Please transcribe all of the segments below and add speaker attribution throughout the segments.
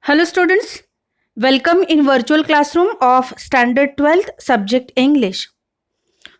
Speaker 1: Hello students, welcome in virtual classroom of standard 12th subject English.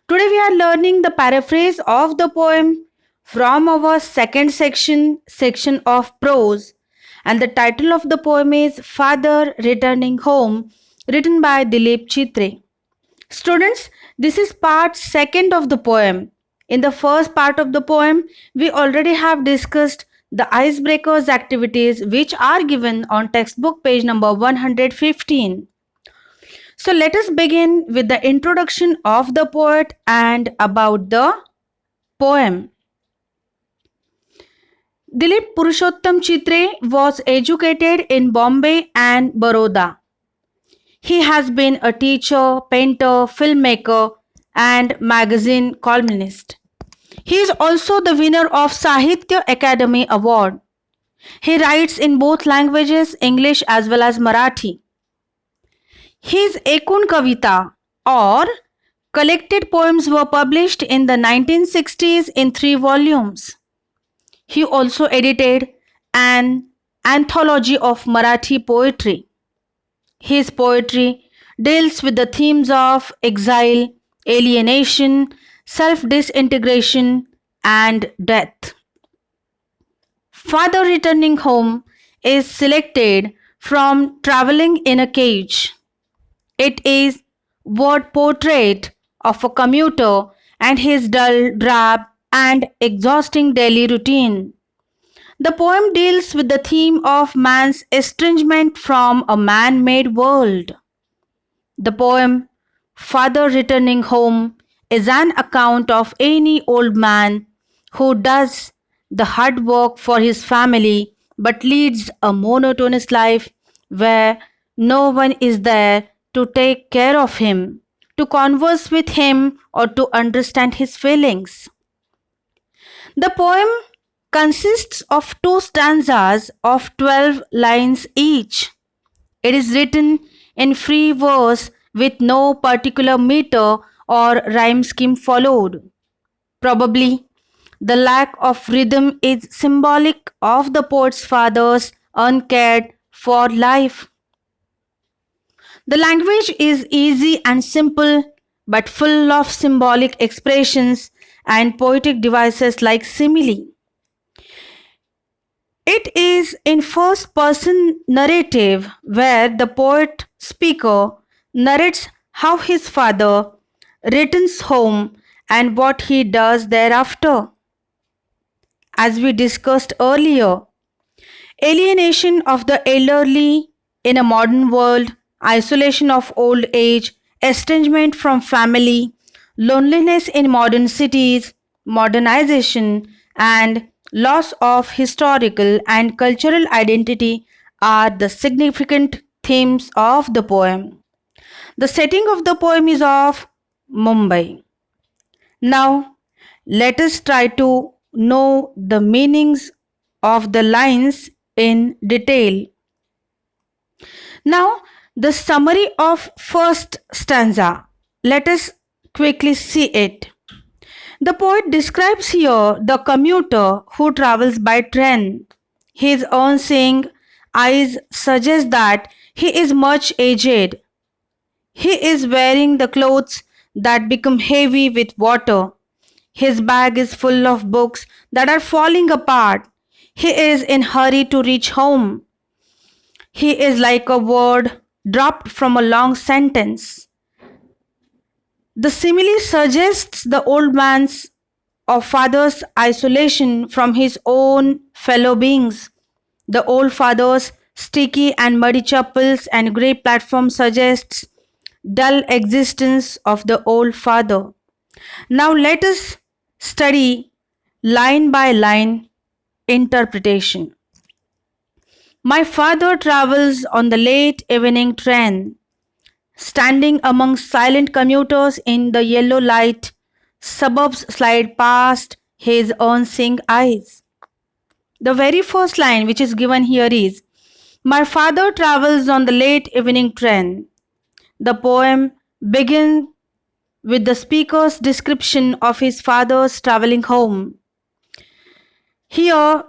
Speaker 1: Today we are learning the paraphrase of the poem from our second section of prose, and the title of the poem is Father Returning Home, written by Dilip Chitre. Students, this is part second of the poem. In the first part of the poem, we already have discussed the icebreakers activities which are given on textbook page number 115. So let us begin with the introduction of the poet and about the poem. Dilip Purushottam Chitre was educated in Bombay and Baroda. He has been a teacher, painter, filmmaker, and magazine columnist. He is also the winner of Sahitya Academy Award. He writes in both languages, English as well as Marathi. His Ekun Kavita or collected poems were published in the 1960s in 3 volumes. He also edited an anthology of Marathi poetry. His poetry deals with the themes of exile, alienation, self disintegration, and death. Father Returning Home is selected from Traveling in a Cage. It is word portrait of a commuter and his dull, drab, and exhausting daily routine. The poem deals with the theme of man's estrangement from a man made world. The poem Father Returning Home is an account of any old man who does the hard work for his family but leads a monotonous life where no one is there to take care of him, to converse with him, or to understand his feelings. The poem consists of 2 stanzas of 12 lines each. It is written in free verse with no particular meter or rhyme scheme followed. Probably the lack of rhythm is symbolic of the poet's father's uncared for life. The language is easy and simple but full of symbolic expressions and poetic devices like simile. It is in first person narrative where the poet speaker narrates how his father returns home and what he does thereafter. As we discussed earlier, alienation of the elderly in a modern world, isolation of old age, estrangement from family, loneliness in modern cities, modernization, and loss of historical and cultural identity are the significant themes of the poem. The setting of the poem is of Mumbai. Now, let us try to know the meanings of the lines in detail. Now, the summary of first stanza. Let us quickly see it. The poet describes here the commuter who travels by train. His own seeing eyes suggest that he is much aged. He is wearing the clothes that become heavy with water. His bag is full of books that are falling apart. He is in hurry to reach home. He is like a word dropped from a long sentence. The simile suggests the old man's or father's isolation from his own fellow beings. The old father's sticky and muddy chapels and grey platform suggests dull existence of the old father. Now let us study line by line interpretation. My father travels on the late evening train. Standing among silent commuters in the yellow light, suburbs slide past his unseeing eyes. The very first line which is given here is, my father travels on the late evening train. The poem begins with the speaker's description of his father's traveling home. Here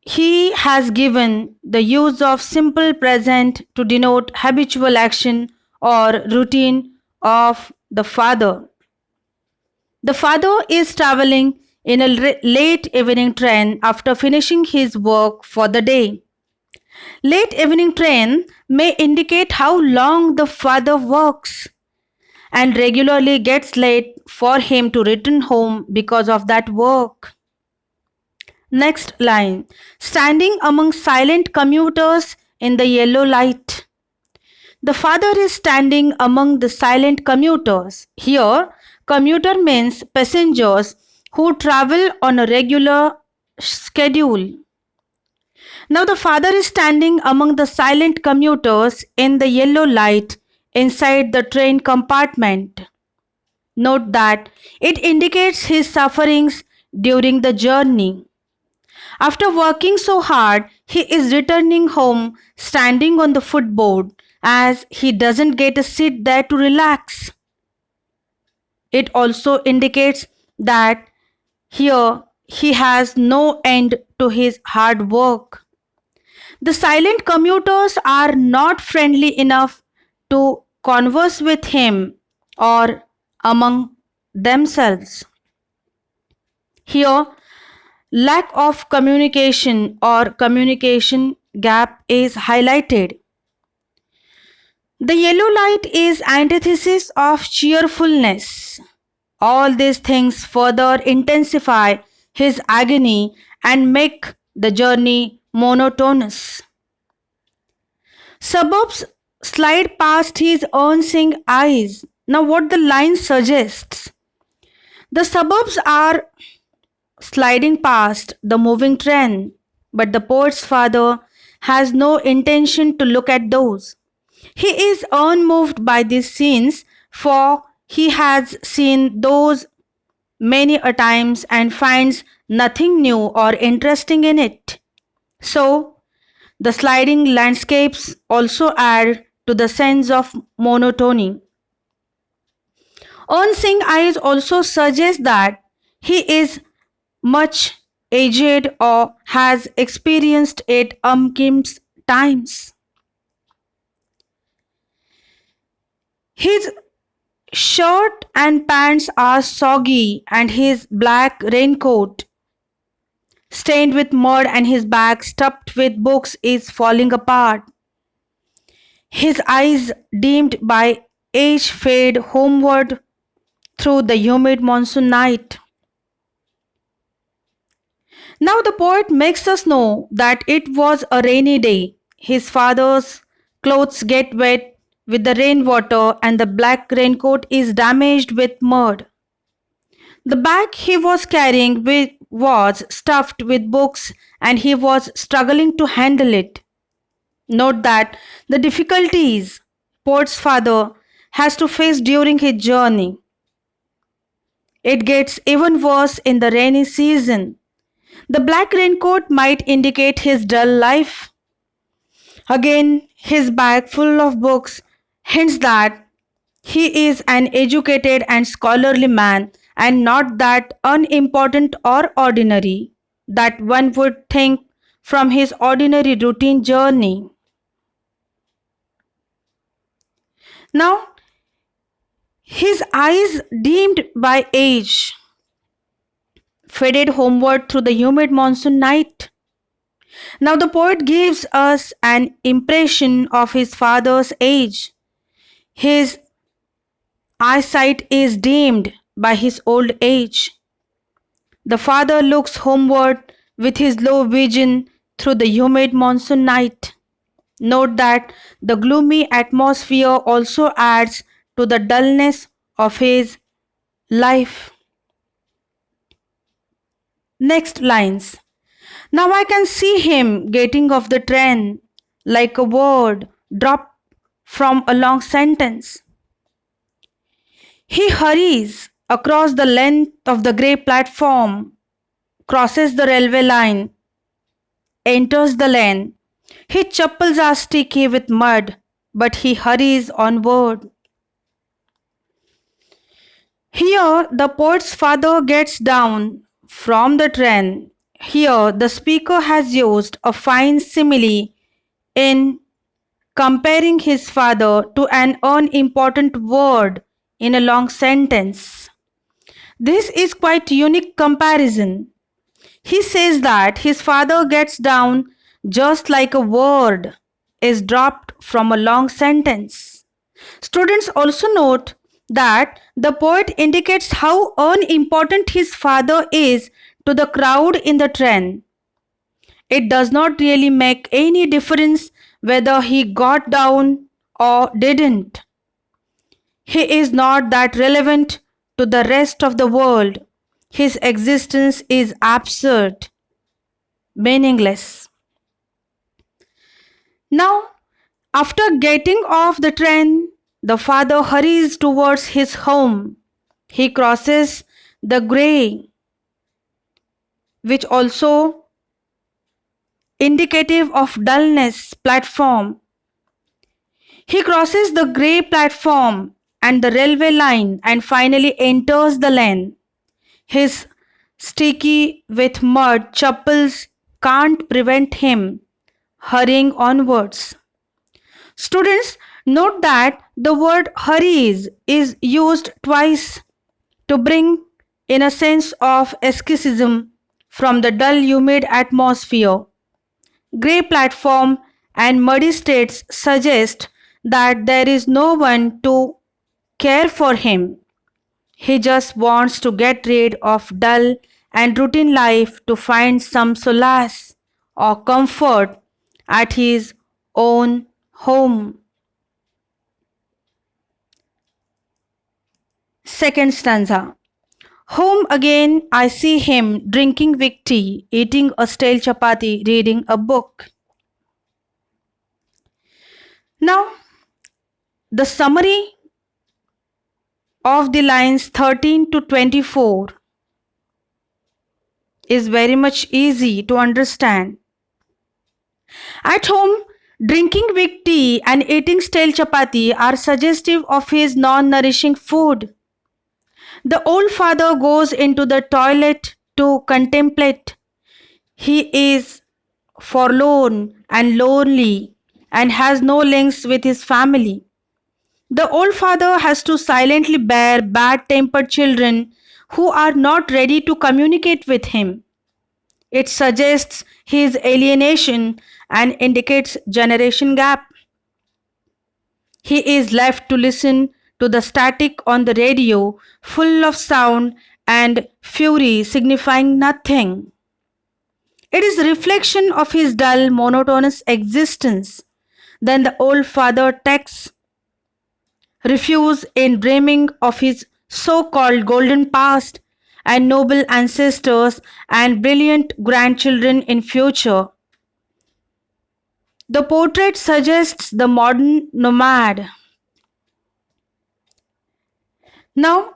Speaker 1: he has given the use of simple present to denote habitual action or routine of the father. The father is traveling in a late evening train after finishing his work for the day. Late evening train may indicate how long the father works and regularly gets late for him to return home because of that work. Next line, standing among silent commuters in the yellow light. The father is standing among the silent commuters. Here, commuter means passengers who travel on a regular schedule. Now, the father is standing among the silent commuters in the yellow light inside the train compartment. Note that it indicates his sufferings during the journey. After working so hard, he is returning home standing on the footboard as he doesn't get a seat there to relax. It also indicates that here he has no end to his hard work. The silent commuters are not friendly enough to converse with him or among themselves. Here, lack of communication or communication gap is highlighted. The yellow light is antithesis of cheerfulness. All these things further intensify his agony and make the journey monotonous. Suburbs slide past his earnsing eyes. Now, what the line suggests, the suburbs are sliding past the moving train, but the poet's father has no intention to look at those. He is unmoved by these scenes, for he has seen those many a times and finds nothing new or interesting in it. So, the sliding landscapes also add to the sense of monotony. Unsing eyes also suggest that he is much aged or has experienced it umpteen times. His shirt and pants are soggy and his black raincoat stained with mud and his bag stuffed with books is falling apart. His eyes dimmed by age fade homeward through the humid monsoon night. Now the poet makes us know that it was a rainy day. His father's clothes get wet with the rainwater and the black raincoat is damaged with mud. The bag he was carrying was stuffed with books and he was struggling to handle it. Note that the difficulties poet's father has to face during his journey. It gets even worse in the rainy season. The black raincoat might indicate his dull life. Again, his bag full of books hints that he is an educated and scholarly man and not that unimportant or ordinary that one would think from his ordinary routine journey. Now, his eyes dimmed by age faded homeward through the humid monsoon night. Now, the poet gives us an impression of his father's age. His eyesight is dimmed by his old age. The father looks homeward with his low vision through the humid monsoon night. Note that the gloomy atmosphere also adds to the dullness of his life. Next lines. Now I can see him getting off the train like a word dropped from a long sentence. He hurries across the length of the grey platform, crosses the railway line, enters the lane. His chappals are sticky with mud, but he hurries onward. Here, the poet's father gets down from the train. Here, the speaker has used a fine simile in comparing his father to an unimportant word in a long sentence. This is quite unique comparison. He says that his father gets down just like a word is dropped from a long sentence. Students also note that the poet indicates how unimportant his father is to the crowd in the train. It does not really make any difference whether he got down or didn't. He is not that relevant to the rest of the world. His existence is absurd, meaningless. Now, after getting off the train, the father hurries towards his home. He crosses the grey, which also indicative of dullness platform. He crosses the grey platform and the railway line and finally enters the lane. His sticky with mud chappals can't prevent him hurrying onwards. Students, note that the word hurries is used twice to bring in a sense of escapism from the dull humid atmosphere. Grey platform and muddy streets suggest that there is no one to care for him. He just wants to get rid of dull and routine life to find some solace or comfort at his own home. Second stanza. Home again, I see him drinking weak tea, eating a stale chapati, reading a book. Now, the summary of the lines 13 to 24 is very much easy to understand. At home, drinking weak tea and eating stale chapati are suggestive of his non-nourishing food. The old father goes into the toilet to contemplate. He is forlorn and lonely and has no links with his family. The old father has to silently bear bad tempered children who are not ready to communicate with him. It suggests his alienation and indicates generation gap. He is left to listen to the static on the radio, full of sound and fury signifying nothing. It is a reflection of his dull, monotonous existence. Then the old father takes refuge in dreaming of his so-called golden past and noble ancestors and brilliant grandchildren in future. The portrait suggests the modern nomad. Now,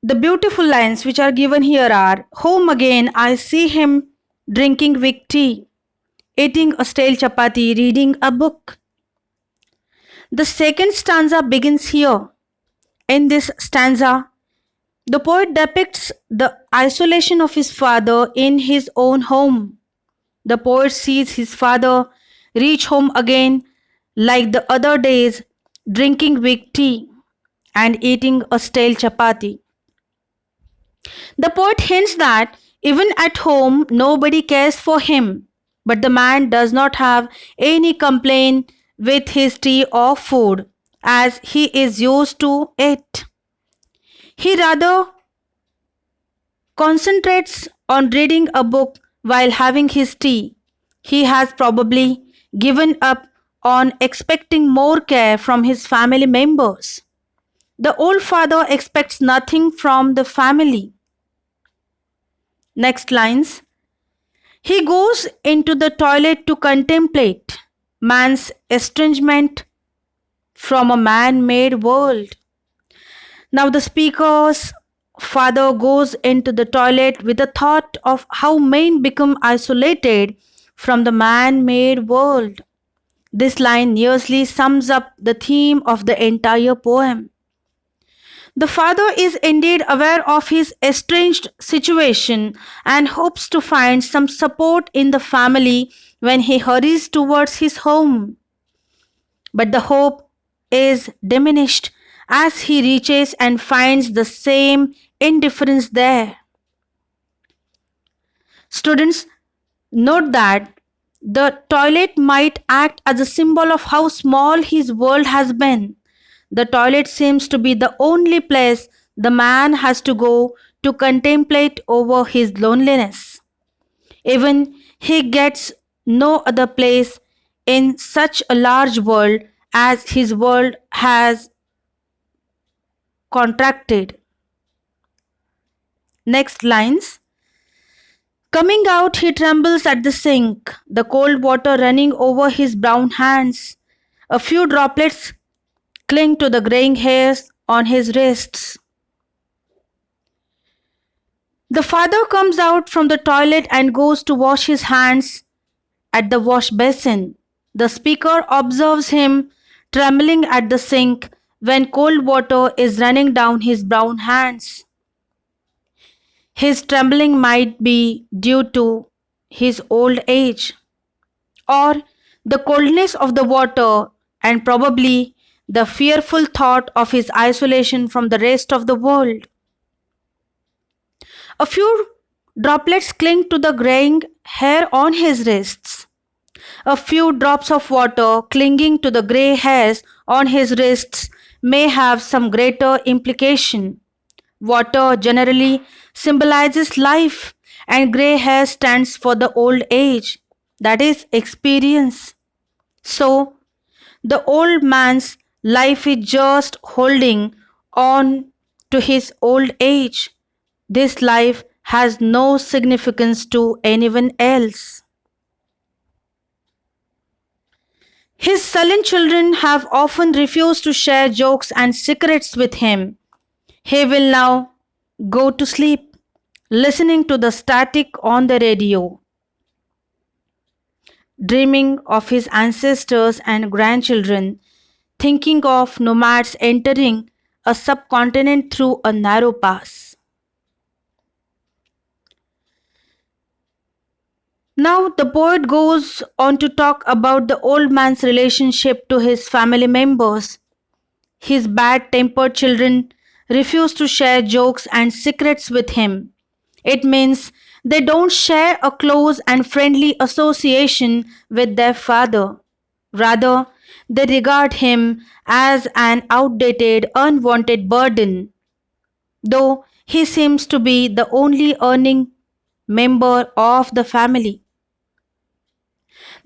Speaker 1: the beautiful lines which are given here are, home again, I see him drinking weak tea, eating a stale chapati, reading a book. The second stanza begins here. In this stanza, the poet depicts the isolation of his father in his own home. The poet sees his father reach home again like the other days, drinking weak tea and eating a stale chapati. The poet hints that even at home nobody cares for him, but the man does not have any complaint with his tea or food as he is used to it. He rather concentrates on reading a book while having his tea. He has probably given up on expecting more care from his family members. The old father expects nothing from the family. Next lines. He goes into the toilet to contemplate man's estrangement from a man-made world. Now the speaker's father goes into the toilet with the thought of how men become isolated from the man-made world. This line nearly sums up the theme of the entire poem. The father is indeed aware of his estranged situation and hopes to find some support in the family when he hurries towards his home. But the hope is diminished as he reaches and finds the same indifference there. Students, note that the toilet might act as a symbol of how small his world has been. The toilet seems to be the only place the man has to go to contemplate over his loneliness. Even he gets no other place in such a large world as his world has contracted. Next lines. Coming out, he trembles at the sink, the cold water running over his brown hands. A few droplets cling to the graying hairs on his wrists. The father comes out from the toilet and goes to wash his hands at the wash basin. The speaker observes him trembling at the sink when cold water is running down his brown hands. His trembling might be due to his old age or the coldness of the water and probably the fearful thought of his isolation from the rest of the world. A few droplets cling to the graying hair on his wrists. A few drops of water clinging to the grey hairs on his wrists may have some greater implication. Water generally symbolizes life, and grey hair stands for the old age, that is, experience. So, the old man's life is just holding on to his old age. This life has no significance to anyone else. His sullen children have often refused to share jokes and secrets with him. He will now go to sleep, listening to the static on the radio, dreaming of his ancestors and grandchildren, thinking of nomads entering a subcontinent through a narrow pass. Now, the poet goes on to talk about the old man's relationship to his family members. His bad tempered children refuse to share jokes and secrets with him. It means they don't share a close and friendly association with their father. Rather, they regard him as an outdated, unwanted burden, though he seems to be the only earning member of the family.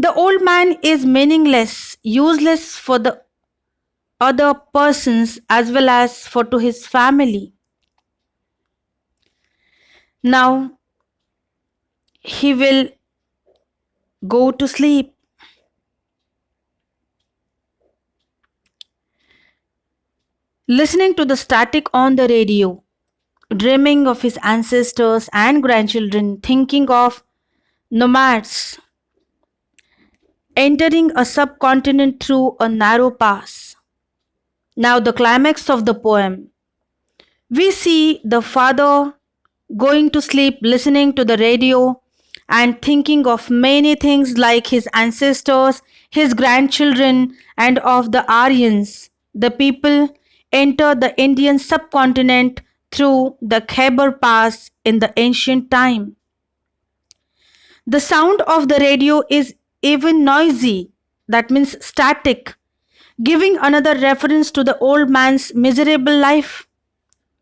Speaker 1: The old man is meaningless, useless for the other persons as well as for to his family. Now he will go to sleep, listening to the static on the radio, dreaming of his ancestors and grandchildren, thinking of nomads entering a subcontinent through a narrow pass. Now, the climax of the poem. We see the father going to sleep, listening to the radio, and thinking of many things like his ancestors, his grandchildren, and of the Aryans. The people enter the Indian subcontinent through the Khyber Pass in the ancient time. The sound of the radio is even noisy, that means static, giving another reference to the old man's miserable life.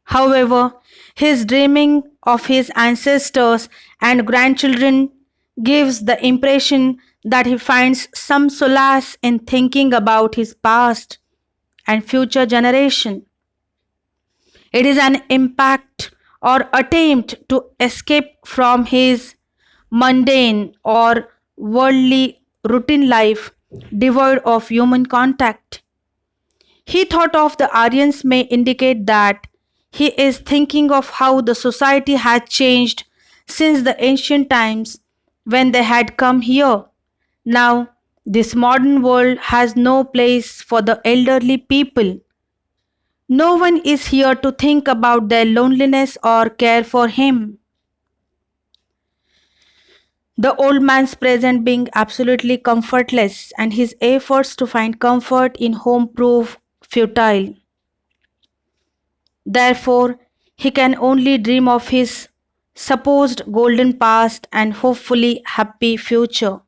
Speaker 1: However, his dreaming of his ancestors and grandchildren gives the impression that he finds some solace in thinking about his past and future generation. It is an impact or attempt to escape from his mundane or worldly routine life devoid of human contact. He thought of the Aryans may indicate that he is thinking of how the society had changed since the ancient times when they had come here. Now, this modern world has no place for the elderly people. No one is here to think about their loneliness or care for him. The old man's present being absolutely comfortless, and his efforts to find comfort in home prove futile. Therefore, he can only dream of his supposed golden past and hopefully happy future.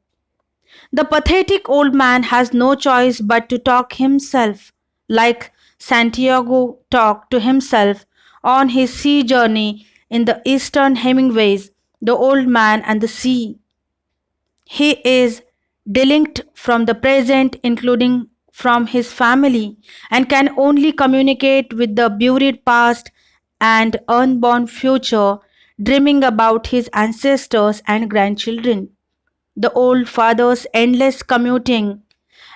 Speaker 1: The pathetic old man has no choice but to talk himself, like Santiago talked to himself on his sea journey in the Eastern Hemingways, The Old Man and the Sea. He is delinked from the present, including from his family, and can only communicate with the buried past and unborn future, dreaming about his ancestors and grandchildren. The old father's endless commuting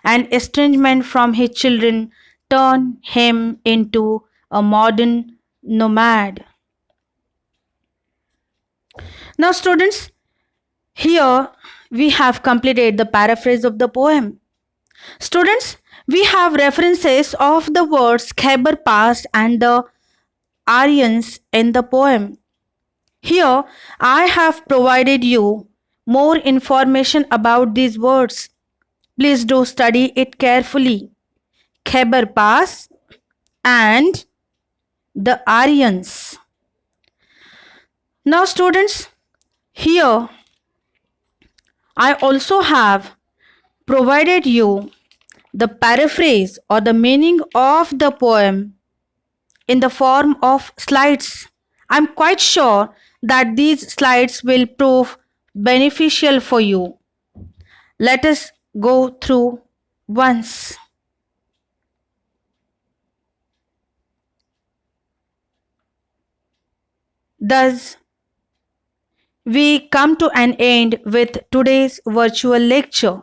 Speaker 1: and estrangement from his children turn him into a modern nomad. Now, students, here we have completed the paraphrase of the poem. Students, we have references of the words Khyber Pass and the Aryans in the poem. Here, I have provided you more information about these words. Please do study it carefully. Khyber Pass and the Aryans. Now, students, here I also have provided you the paraphrase or the meaning of the poem in the form of slides. I'm quite sure that these slides will prove beneficial for you. Let us go through once. Thus, we come to an end with today's virtual lecture.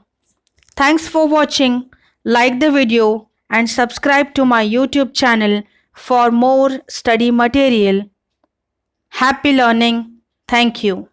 Speaker 1: Thanks for watching. Like the video and subscribe to my YouTube channel for more study material. Happy learning. Thank you.